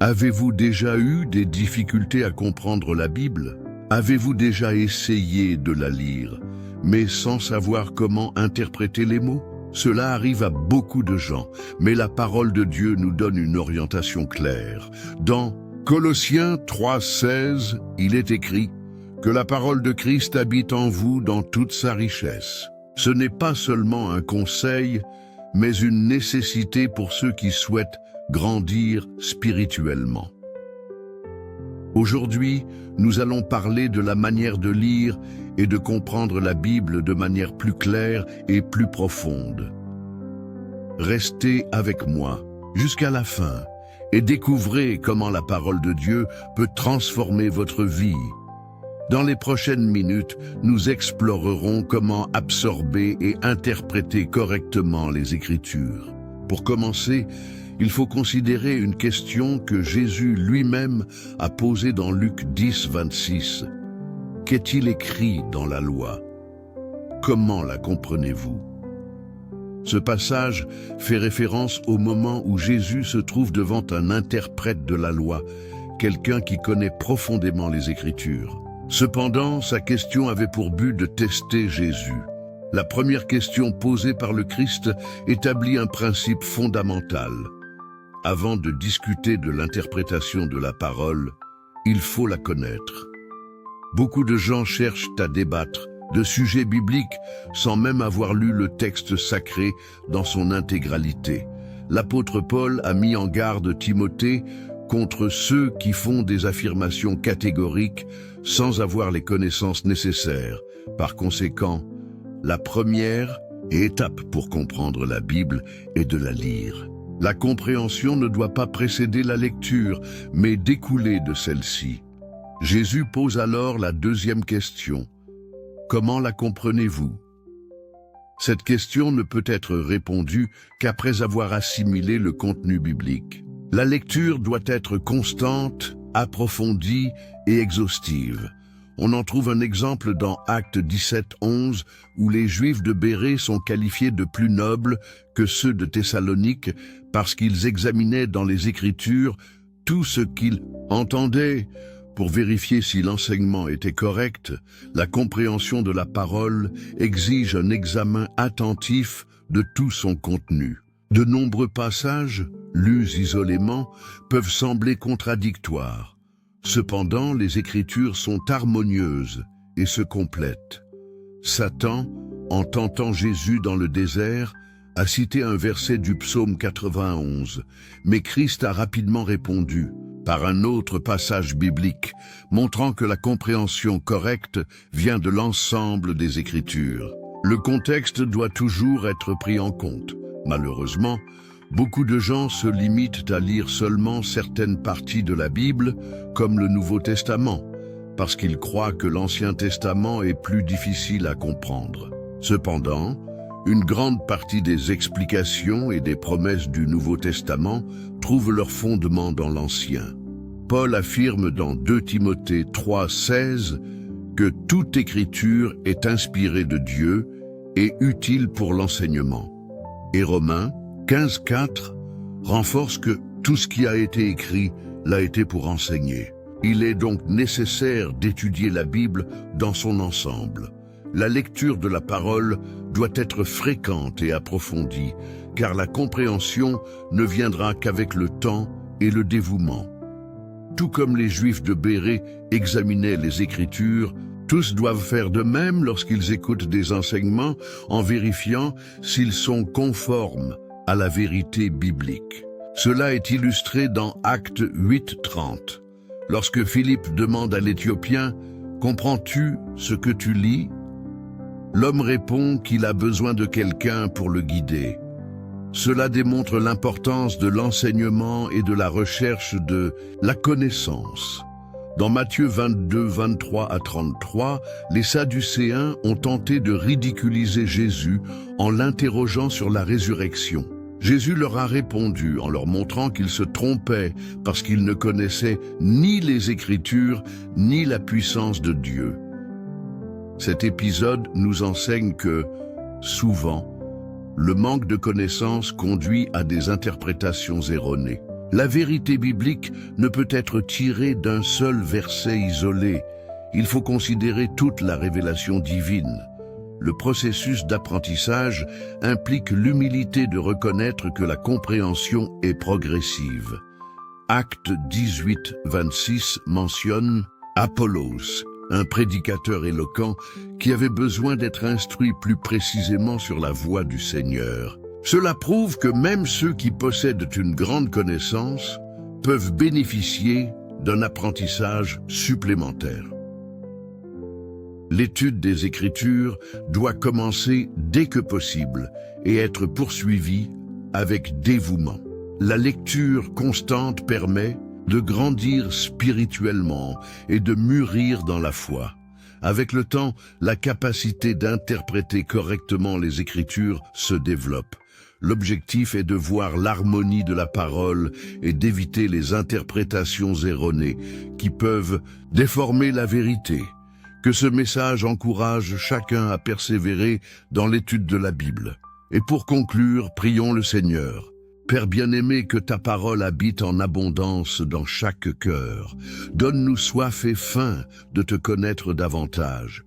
Avez-vous déjà eu des difficultés à comprendre la Bible? Avez-vous déjà essayé de la lire, mais sans savoir comment interpréter les mots? Cela arrive à beaucoup de gens, mais la parole de Dieu nous donne une orientation claire. Dans Colossiens 3,16, il est écrit que la parole de Christ habite en vous dans toute sa richesse. Ce n'est pas seulement un conseil, mais une nécessité pour ceux qui souhaitent grandir spirituellement. Aujourd'hui, nous allons parler de la manière de lire et de comprendre la Bible de manière plus claire et plus profonde. Restez avec moi jusqu'à la fin et découvrez comment la parole de Dieu peut transformer votre vie. Dans les prochaines minutes, nous explorerons comment absorber et interpréter correctement les Écritures. Pour commencer, il faut considérer une question que Jésus lui-même a posée dans Luc 10, 26. Qu'est-il écrit dans la loi? Comment la comprenez-vous? Ce passage fait référence au moment où Jésus se trouve devant un interprète de la loi, quelqu'un qui connaît profondément les Écritures. Cependant, sa question avait pour but de tester Jésus. La première question posée par le Christ établit un principe fondamental. Avant de discuter de l'interprétation de la parole, il faut la connaître. Beaucoup de gens cherchent à débattre de sujets bibliques sans même avoir lu le texte sacré dans son intégralité. L'apôtre Paul a mis en garde Timothée contre ceux qui font des affirmations catégoriques sans avoir les connaissances nécessaires. Par conséquent, la première étape pour comprendre la Bible est de la lire. La compréhension ne doit pas précéder la lecture, mais découler de celle-ci. Jésus pose alors la deuxième question. Comment la comprenez-vous? Cette question ne peut être répondue qu'après avoir assimilé le contenu biblique. La lecture doit être constante, approfondie et exhaustive. On en trouve un exemple dans Actes 17, 11, où les Juifs de Bérée sont qualifiés de plus nobles que ceux de Thessalonique parce qu'ils examinaient dans les Écritures tout ce qu'ils entendaient. Pour vérifier si l'enseignement était correct, la compréhension de la parole exige un examen attentif de tout son contenu. De nombreux passages, lus isolément, peuvent sembler contradictoires. Cependant, les Écritures sont harmonieuses et se complètent. Satan, en tentant Jésus dans le désert, a cité un verset du psaume 91, mais Christ a rapidement répondu par un autre passage biblique, montrant que la compréhension correcte vient de l'ensemble des Écritures. Le contexte doit toujours être pris en compte. Malheureusement, beaucoup de gens se limitent à lire seulement certaines parties de la Bible, comme le Nouveau Testament, parce qu'ils croient que l'Ancien Testament est plus difficile à comprendre. Cependant, une grande partie des explications et des promesses du Nouveau Testament trouvent leur fondement dans l'Ancien. Paul affirme dans 2 Timothée 3, 16 que toute écriture est inspirée de Dieu et utile pour l'enseignement. Et Romains 15, 4 renforce que tout ce qui a été écrit l'a été pour enseigner. Il est donc nécessaire d'étudier la Bible dans son ensemble. La lecture de la parole doit être fréquente et approfondie, car la compréhension ne viendra qu'avec le temps et le dévouement. Tout comme les Juifs de Bérée examinaient les Écritures, tous doivent faire de même lorsqu'ils écoutent des enseignements en vérifiant s'ils sont conformes à la vérité biblique. Cela est illustré dans Actes 8, 30. Lorsque Philippe demande à l'Éthiopien « Comprends-tu ce que tu lis ?» L'homme répond qu'il a besoin de quelqu'un pour le guider. Cela démontre l'importance de l'enseignement et de la recherche de la connaissance. Dans Matthieu 22, 23 à 33, les Sadducéens ont tenté de ridiculiser Jésus en l'interrogeant sur la résurrection. Jésus leur a répondu en leur montrant qu'ils se trompaient parce qu'ils ne connaissaient ni les Écritures ni la puissance de Dieu. Cet épisode nous enseigne que, souvent, le manque de connaissances conduit à des interprétations erronées. La vérité biblique ne peut être tirée d'un seul verset isolé. Il faut considérer toute la révélation divine. Le processus d'apprentissage implique l'humilité de reconnaître que la compréhension est progressive. Acte 18, 26 mentionne Apollos, un prédicateur éloquent qui avait besoin d'être instruit plus précisément sur la voie du Seigneur. Cela prouve que même ceux qui possèdent une grande connaissance peuvent bénéficier d'un apprentissage supplémentaire. L'étude des Écritures doit commencer dès que possible et être poursuivie avec dévouement. La lecture constante permet de grandir spirituellement et de mûrir dans la foi. Avec le temps, la capacité d'interpréter correctement les Écritures se développe. L'objectif est de voir l'harmonie de la parole et d'éviter les interprétations erronées qui peuvent déformer la vérité. Que ce message encourage chacun à persévérer dans l'étude de la Bible. Et pour conclure, prions le Seigneur. Père bien-aimé, que ta parole habite en abondance dans chaque cœur. Donne-nous soif et faim de te connaître davantage.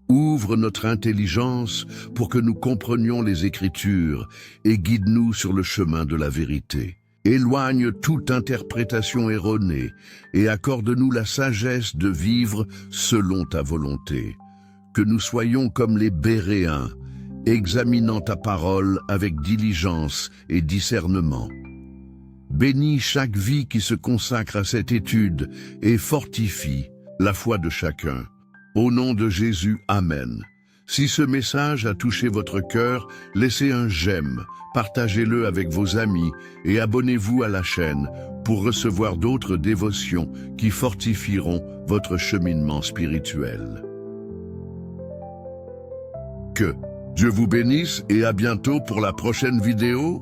Ouvre notre intelligence pour que nous comprenions les Écritures et guide-nous sur le chemin de la vérité. Éloigne toute interprétation erronée et accorde-nous la sagesse de vivre selon ta volonté. Que nous soyons comme les Béréens, examinant ta parole avec diligence et discernement. Bénis chaque vie qui se consacre à cette étude et fortifie la foi de chacun. Au nom de Jésus, Amen. Si ce message a touché votre cœur, laissez un j'aime, partagez-le avec vos amis et abonnez-vous à la chaîne pour recevoir d'autres dévotions qui fortifieront votre cheminement spirituel. Que Dieu vous bénisse et à bientôt pour la prochaine vidéo.